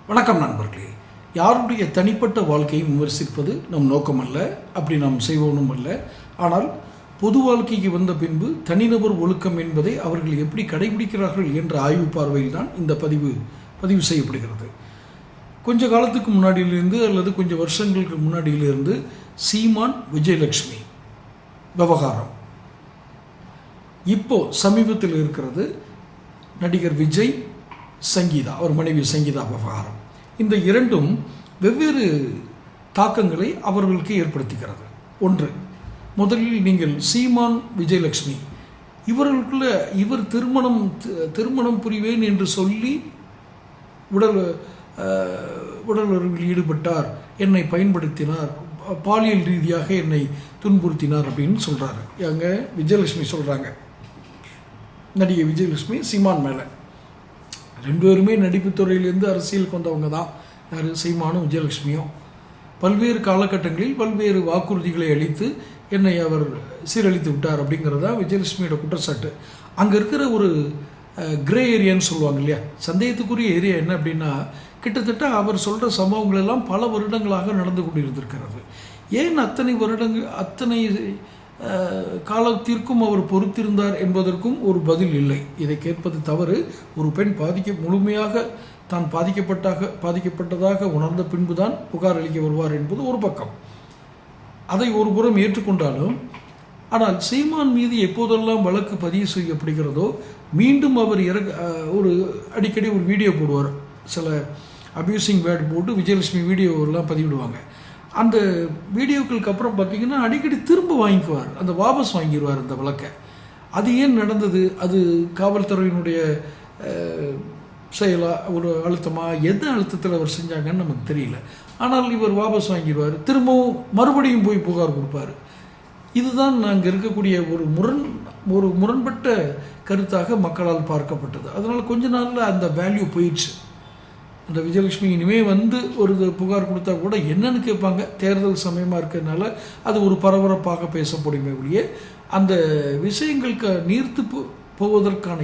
வணக்கம் நண்பர்களே. யாருடைய தனிப்பட்ட வாழ்க்கையை விமர்சிப்பது நம் நோக்கமல்ல, அப்படி நாம் செய்வோனும் அல்ல. ஆனால் பொது வாழ்க்கைக்கு வந்த பின்பு தனிநபர் ஒழுக்கம் என்பதை அவர்கள் எப்படி கடைபிடிக்கிறார்கள் என்ற ஆய்வு பார்வையில் தான் இந்த பதிவு செய்யப்படுகிறது. கொஞ்ச காலத்துக்கு முன்னாடியிலிருந்து அல்லது கொஞ்சம் வருஷங்களுக்கு முன்னாடியிலிருந்து சீமான் விஜயலட்சுமி விவகாரம், இப்போ சமீபத்தில் இருக்கிறது நடிகர் விஜய் சங்கீதா, அவர் மனைவி சங்கீதா விவகாரம். இந்த இரண்டும் வெவ்வேறு தாக்கங்களை அவர்களுக்கு ஏற்படுத்துகிறது. ஒன்று, முதலில் நீங்கள் சீமான் விஜயலட்சுமி இவர்களுக்குள்ள இவர் திருமணம் புரிவேன் என்று சொல்லி உடலுறவில் ஈடுபட்டார், என்னை பயன்படுத்தினார், பாலியல் ரீதியாக என்னை துன்புறுத்தினார் அப்படின்னு சொல்கிறாரு. எங்க விஜயலட்சுமி சொல்கிறாங்க, நடிகை விஜயலட்சுமி சீமான் மேலே. ரெண்டு பேருமே நடிப்புத் துறையிலேருந்து அரசியலுக்கு வந்தவங்க தான். யார்? சீமானும் விஜயலட்சுமியும். பல்வேறு காலகட்டங்களில் பல்வேறு வாக்குறுதிகளை அளித்து என்னை அவர் சீரழித்து விட்டார் அப்படிங்கிறதா விஜயலட்சுமியோட குற்றச்சாட்டு. அங்கே இருக்கிற ஒரு கிரே ஏரியான்னு சொல்லுவாங்க இல்லையா, சந்தேகத்துக்குரிய ஏரியா என்ன அப்படின்னா, கிட்டத்தட்ட அவர் சொல்கிற சம்பவங்கள் எல்லாம் பல வருடங்களாக நடந்து கொண்டு இருந்திருக்கிறது. ஏன் அத்தனை காலத்திற்கும் அவர் பொறுத்திருந்தார் என்பதற்கும் ஒரு பதில் இல்லை. இதை கேட்பது தவறு. ஒரு பெண் முழுமையாக தான் பாதிக்கப்பட்டதாக உணர்ந்த பின்புதான் புகார் அளிக்க வருவார் என்பது ஒரு பக்கம். அதை ஒரு புறம் ஏற்றுக்கொண்டாலும், ஆனால் சீமான் மீது எப்போதெல்லாம் வழக்கு பதிவு செய்யப்படுகிறதோ மீண்டும் அவர் அடிக்கடி ஒரு வீடியோ போடுவார். சில அபியூசிங் வேர்டு போட்டு விஜயலட்சுமி வீடியோவெல்லாம் பதிவிடுவாங்க. அந்த வீடியோக்களுக்கு அப்புறம் பார்த்தீங்கன்னா அடிக்கடி திரும்ப வாங்கிக்குவார், அந்த வாபஸ் வாங்கிடுவார் அந்த வழக்கை. அது ஏன் நடந்தது? அது காவல்துறையினுடைய செயலா, ஒரு அழுத்தமா, எந்த அழுத்தத்தில் அவர் செஞ்சாங்கன்னு நமக்கு தெரியல. ஆனால் இவர் வாபஸ் வாங்கிடுவார், திரும்பவும் மறுபடியும் போய் புகார் கொடுப்பார். இதுதான் நாங்கள் இருக்கக்கூடிய ஒரு முரண்பட்ட கருத்தாக மக்களால் பார்க்கப்பட்டது. அதனால் கொஞ்ச நாளில் அந்த வேல்யூ போயிடுச்சு. அந்த விஜயலட்சுமி இனிமேல் ஒரு புகார் கொடுத்தா கூட என்னன்னு கேட்பாங்க. தேர்தல் சமயமாக இருக்கிறதுனால அது ஒரு பரபரப்பாக பேசப்படுமே ஒழிய, அந்த விஷயங்களுக்கு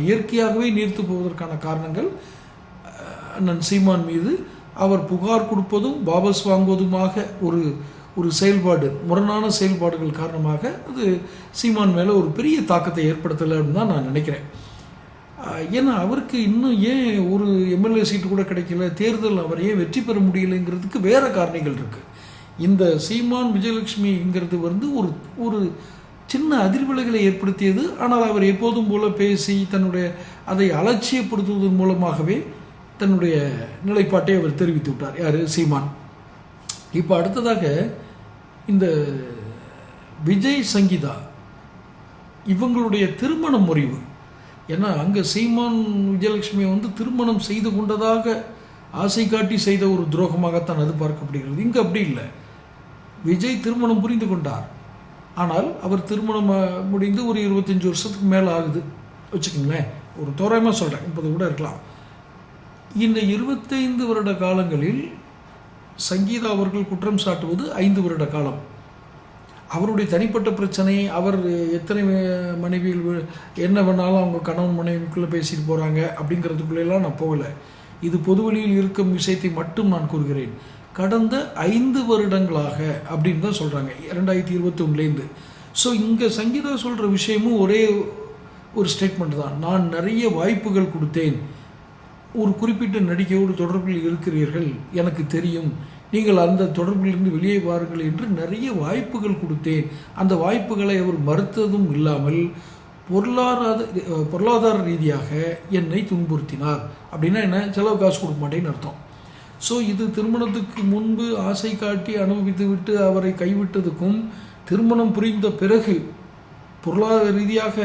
இயற்கையாகவே நீர்த்து போவதற்கான காரணங்கள் அண்ணன் சீமான் மீது அவர் புகார் கொடுப்பதும் வாபஸ் வாங்குவதுமாக ஒரு செயல்பாடு, முரணான செயல்பாடுகள் காரணமாக அது சீமான் மேலே ஒரு பெரிய தாக்கத்தை ஏற்படுத்தலை அப்படின்னு தான் நான் நினைக்கிறேன். ஏன்னா அவருக்கு இன்னும் ஏன் ஒரு எம்எல்ஏ சீட்டு கூட கிடைக்கல, தேர்தல் அவர் ஏன் வெற்றி பெற முடியலைங்கிறதுக்கு வேறு காரணிகள் இருக்குது. இந்த சீமான் விஜயலட்சுமிங்கிறது ஒரு சின்ன அதிர்வலைகளை ஏற்படுத்தியது. ஆனால் அவர் எப்போதும் போல பேசி அதை அலட்சியப்படுத்துவதன் மூலமாகவே தன்னுடைய நிலைப்பாட்டை அவர் தெரிவித்து விட்டார். யார்? சீமான். இப்போ அடுத்ததாக இந்த விஜய் சங்கீதா இவங்களுடைய திருமண முறிவு. ஏன்னா அங்கே சீமான் விஜயலட்சுமியை திருமணம் செய்து கொண்டதாக ஆசை காட்டி செய்த ஒரு துரோகமாகத்தான் அது பார்க்கப்படுகிறது. இங்கே அப்படி இல்லை. விஜய் திருமணம் புரிந்து கொண்டார். ஆனால் அவர் திருமணம் முடிந்து ஒரு 25 வருஷத்துக்கு மேலே ஆகுது வச்சுக்கோங்களேன். ஒரு தோராயமாக சொல்கிறேன், 30 கூட இருக்கலாம். இந்த 25 வருட காலங்களில் சங்கீதா அவர்கள் குற்றம் சாட்டுவது 5 வருட காலம். அவருடைய தனிப்பட்ட பிரச்சனை, அவர் எத்தனை மனைவிகள் என்ன வேணாலும் அவங்க கணவன் மனைவிக்குள்ளே பேசிட்டு போகிறாங்க அப்படிங்கிறதுக்குள்ளெல்லாம் நான் போகலை. இது பொதுவெளியில் இருக்கும் விஷயத்தை மட்டும் நான் கூறுகிறேன். கடந்த 5 வருடங்களாக அப்படின்னு தான் சொல்கிறாங்க, 2021லேருந்து. ஸோ இங்கே சங்கீதா சொல்கிற விஷயமும் ஒரே ஒரு ஸ்டேட்மெண்ட் தான். நான் நிறைய வாய்ப்புகள் கொடுத்தேன், ஒரு குறிப்பிட்ட நடிகையோடு தொடர்பில் இருக்கிறீர்கள், எனக்கு தெரியும், நீங்கள் அந்த தொடர்பிலிருந்து வெளியே வாருங்கள் என்று நிறைய வாய்ப்புகள் கொடுத்தேன். அந்த வாய்ப்புகளை அவர் மறுத்ததும் இல்லாமல் பொருளாதார ரீதியாக என்னை துன்புறுத்தினார். அப்படின்னா என்ன? செலவு காசு கொடுக்க மாட்டேன்னு அர்த்தம். ஸோ இது திருமணத்துக்கு முன்பு ஆசை காட்டி அனுபவித்து விட்டு அவரை கைவிட்டதுக்கும் திருமணம் புரிந்த பிறகு பொருளாதார ரீதியாக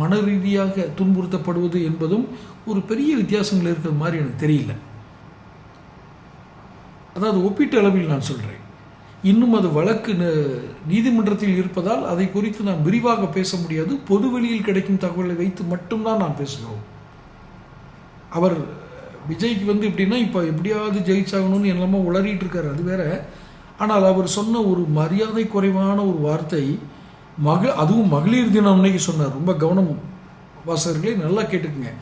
மன ரீதியாக துன்புறுத்தப்படுவது என்பதும் ஒரு பெரிய வித்தியாசங்கள் இருக்கிற மாதிரி எனக்கு தெரியல. அதாவது ஒப்பீட்டு அளவில் நான் சொல்கிறேன். இன்னும் அது வழக்கு நீதிமன்றத்தில் இருப்பதால் அதை குறித்து நான் விரிவாக பேச முடியாது. பொதுவெளியில் கிடைக்கும் தகவலை வைத்து மட்டும்தான் நான் பேசுகிறோம். அவர் விஜய்க்கு எப்படின்னா, இப்போ எப்படியாவது ஜெயிச்சாகணும்னு என்னமோ உளறிட்டு இருக்காரு, அது வேற. ஆனால் அவர் சொன்ன ஒரு மரியாதை குறைவான ஒரு வார்த்தை, அதுவும் மகளிர் தினம் அன்னைக்கு சொன்னார். ரொம்ப கவனம் வாசகர்களே, நல்லா கேட்டுக்குங்க.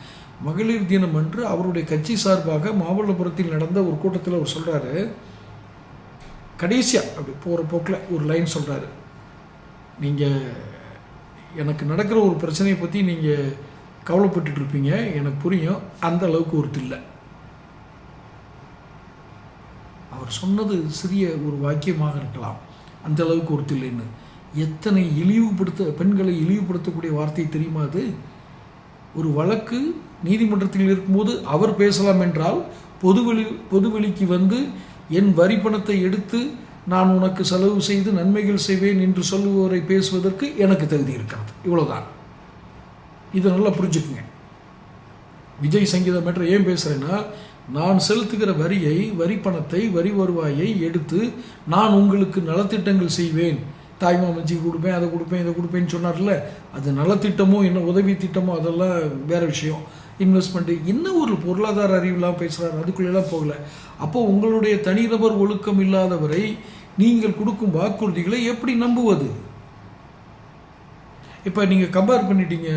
மகளிர் தினம் அன்று அவருடைய கட்சி சார்பாக மாமல்லபுரத்தில் நடந்த ஒரு கூட்டத்தில் அவர் சொல்கிறாரு, கடைசியாக அப்படி போகிற போக்கில் ஒரு லைன் சொல்கிறாரு, நீங்கள் எனக்கு நடக்கிற ஒரு பிரச்சனையை பற்றி நீங்கள் கவலைப்பட்டுட்டு இருப்பீங்க, எனக்கு புரியும், அந்த அளவுக்கு ஒருத்தர் இல்லை. அவர் சொன்னது சிறிய ஒரு வாக்கியமாக இருக்கலாம், அந்த அளவுக்கு ஒருத்தர் இல்லைன்னு. எத்தனை பெண்களை இழிவுபடுத்தக்கூடிய வார்த்தை தெரியுமா அது? ஒரு வழக்கு நீதிமன்றத்தில் இருக்கும்போது அவர் பேசலாம் என்றால் பொதுவெளிக்கு வந்து என் வரி பணத்தை எடுத்து நான் உனக்கு செலவு செய்து நன்மைகள் செய்வேன் என்று சொல்லுவவரை பேசுவதற்கு எனக்கு தகுதி இருக்கிறது. இவ்வளோதான். இதை நல்லா புரிஞ்சுக்குங்க. விஜய் சங்கீதா மேட்டர் ஏன் பேசுகிறேன்னா, நான் செலுத்துகிற வரி பணத்தை, வரி வருவாயை எடுத்து நான் உங்களுக்கு நலத்திட்டங்கள் செய்வேன், தாய்மாமஞ்சிக்கு கொடுப்பேன், அதை கொடுப்பேன், இதை கொடுப்பேன்னு சொன்னார்ல, அது நலத்திட்டமோ என்ன உதவி திட்டமோ அதெல்லாம் வேறு விஷயம். இன்வெஸ்ட்மெண்ட்டு என்ன ஒரு பொருளாதார அறிவுலாம் பேசுகிறார், அதுக்குள்ளெல்லாம் போகலை. அப்போது உங்களுடைய தனிநபர் ஒழுக்கம் இல்லாதவரை நீங்கள் கொடுக்கும் வாக்குறுதிகளை எப்படி நம்புவது? இப்போ நீங்கள் கம்பேர் பண்ணிட்டீங்க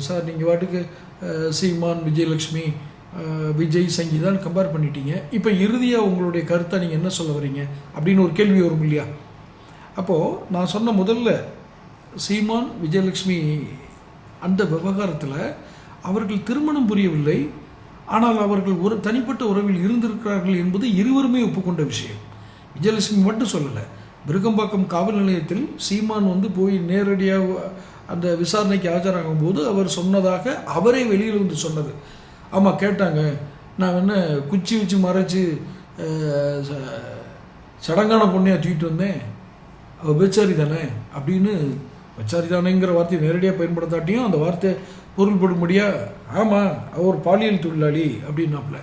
சார், நீங்கள் வாட்டுக்கு சீமான், விஜயலட்சுமி, விஜய் சங்கீதான் கம்பேர் பண்ணிட்டீங்க. இப்போ இறுதியாக உங்களுடைய கருத்தை நீங்கள் என்ன சொல்ல வரீங்க அப்படின்னு ஒரு கேள்வி வரும் இல்லையா? அப்போது நான் சொன்ன முதல்ல சீமான், விஜயலட்சுமி அந்த விவகாரத்தில் அவர்கள் திருமணம் புரியவில்லை, ஆனால் அவர்கள் ஒரு தனிப்பட்ட உறவில் இருந்திருக்கிறார்கள் என்பது இருவருமே ஒப்புக்கொண்ட விஷயம். விஜயலட்சுமி மட்டும் சொல்லலை. விருகம்பாக்கம் காவல் நிலையத்தில் சீமான் வந்து போய் நேரடியாக அந்த விசாரணைக்கு ஆஜராகும் போது அவர் சொன்னதாக அவரே வெளியில் வந்து சொன்னது. ஆமாம், கேட்டாங்க, நான் என்ன குச்சி வச்சு மறைச்சி சடங்கான பொண்ணையாக தூக்கிட்டு வந்தேன், அவள் விபச்சாரி தானே அப்படின்னு. விபச்சாரி தானேங்கிற வார்த்தையை நேரடியாக பயன்படுத்தாட்டியும் அந்த வார்த்தை பொருள்படும்படியா, ஆமாம் அவர் பாலியல் தொழிலாளி அப்படின்னாப்புல.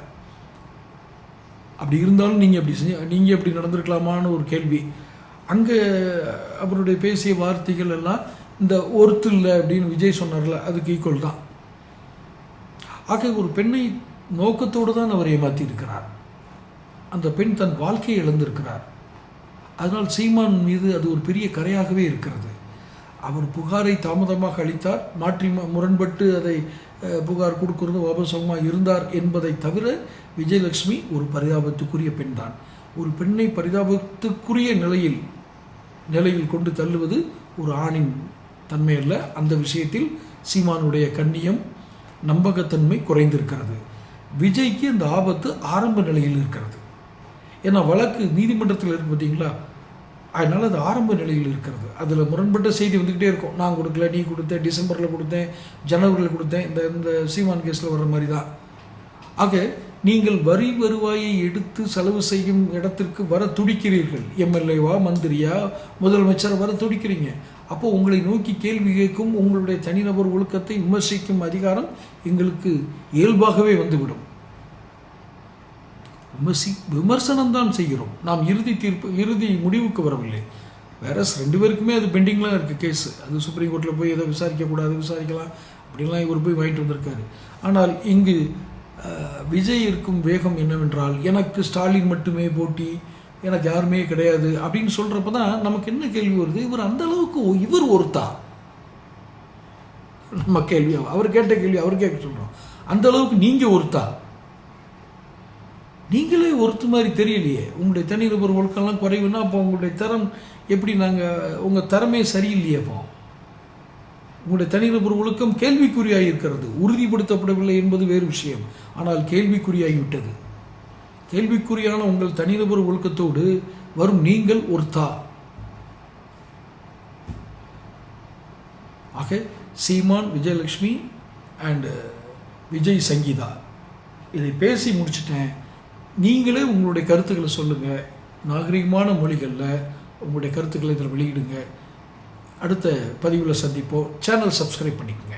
அப்படி இருந்தாலும் நீங்கள் எப்படி நடந்திருக்கலாமான்னு ஒரு கேள்வி. அங்கே அவருடைய பேசிய வார்த்தைகள் எல்லாம் இந்த ஒருத்தர் இல்லை அப்படின்னு விஜய் சொன்னார்ல, அதுக்கு ஈக்குவல் தான். ஆக ஒரு பெண்ணை நோக்கத்தோடு தான் அவர் ஏமாற்றி இருக்கிறார். அந்த பெண் தன் வாழ்க்கையை இழந்திருக்கிறார். அதனால் சீமான் மீது அது ஒரு பெரிய கரையாகவே இருக்கிறது. அவர் புகாரை தாமதமாக அளித்தார், மாற்றி முரண்பட்டு அதை புகார் கொடுக்கிறது வாபசமாக இருந்தார் என்பதை தவிர விஜயலட்சுமி ஒரு பரிதாபத்துக்குரிய பெண் தான். ஒரு பெண்ணை பரிதாபத்துக்குரிய நிலையில் கொண்டு தள்ளுவது ஒரு ஆணின் தன்மை அல்ல. அந்த விஷயத்தில் சீமானுடைய கண்ணியம், நம்பகத்தன்மை குறைந்திருக்கிறது. விஜய்க்கு அந்த ஆபத்து ஆரம்ப நிலையில் இருக்கிறது. ஏன்னா வழக்கு நீதிமன்றத்தில் இருக்கு பார்த்தீங்களா, அதனால் அது ஆரம்ப நிலையில் இருக்கிறது. அதில் முரண்பட்ட செய்தி வந்துக்கிட்டே இருக்கும். நான் கொடுக்கல, நீ கொடுத்தேன், டிசம்பரில் கொடுத்தேன், ஜனவரியில் கொடுத்தேன், இந்த சீமான் கேஸில் வர்ற மாதிரி தான். ஆக நீங்கள் வரி வருவாயை எடுத்து செலவு செய்யும் இடத்திற்கு வர துடிக்கிறீர்கள். எம்எல்ஏவா, மந்திரியா, முதலமைச்சரை வர துடிக்கிறீங்க. அப்போது உங்களை நோக்கி கேள்வி கேட்கும், உங்களுடைய தனிநபர் ஒழுக்கத்தை விமர்சிக்கும் அதிகாரம் எங்களுக்கு இயல்பாகவே வந்துவிடும். விமர்சனம் தான் செய்கிறோம், நாம் இறுதி முடிவுக்கு வரவில்லை. வேற 2 பேருக்குமே அது பெண்டிங்லாம் இருக்குது கேஸ். அது சுப்ரீம் கோர்ட்டில் போய் எதை விசாரிக்கக்கூடாது, விசாரிக்கலாம் அப்படின்லாம் இவர் போய் வாங்கிட்டு வந்திருக்காரு. ஆனால் இங்கு விஜய் இருக்கும் வேகம் என்னவென்றால், எனக்கு ஸ்டாலின் மட்டுமே போட்டி, எனக்கு யாருமே கிடையாது அப்படின்னு சொல்கிறப்ப தான் நமக்கு என்ன கேள்வி வருது, இவர் அந்த அளவுக்கு இவர் ஒருத்தா? நம்ம கேள்வி, அவர் கேட்ட கேள்வி அவர் கேட்க சொல்கிறோம். அந்த அளவுக்கு நீங்கள் ஒருத்தா? நீங்களே ஒருத்த மாதிரி தெரியலையே. உங்களுடைய தனிநபர் ஒழுக்கம்லாம் குறைவுன்னா அப்போ உங்களுடைய தரம் எப்படி? உங்கள் தரமே சரியில்லையே. அப்போ உங்களுடைய தனிநபர் ஒழுக்கம் கேள்விக்குறியாகி இருக்கிறது. உறுதிப்படுத்தப்படவில்லை என்பது வேறு விஷயம், ஆனால் கேள்விக்குறியாகிவிட்டது. கேள்விக்குறியான உங்கள் தனிநபர் ஒழுக்கத்தோடு வரும் நீங்கள் ஒருத்தா? ஆக சீமான், விஜயலட்சுமி அண்ட் விஜய் சங்கீதா, இதை பேசி முடிச்சுட்டேன். நீங்களே உங்களுடைய கருத்துக்களை சொல்லுங்கள். நாகரிகமான மொழிகளில் உங்களுடைய கருத்துக்களை இதில் வெளியிடுங்க. அடுத்த பதிவில் சந்திப்போம். சேனல் சப்ஸ்கிரைப் பண்ணிக்கோங்க.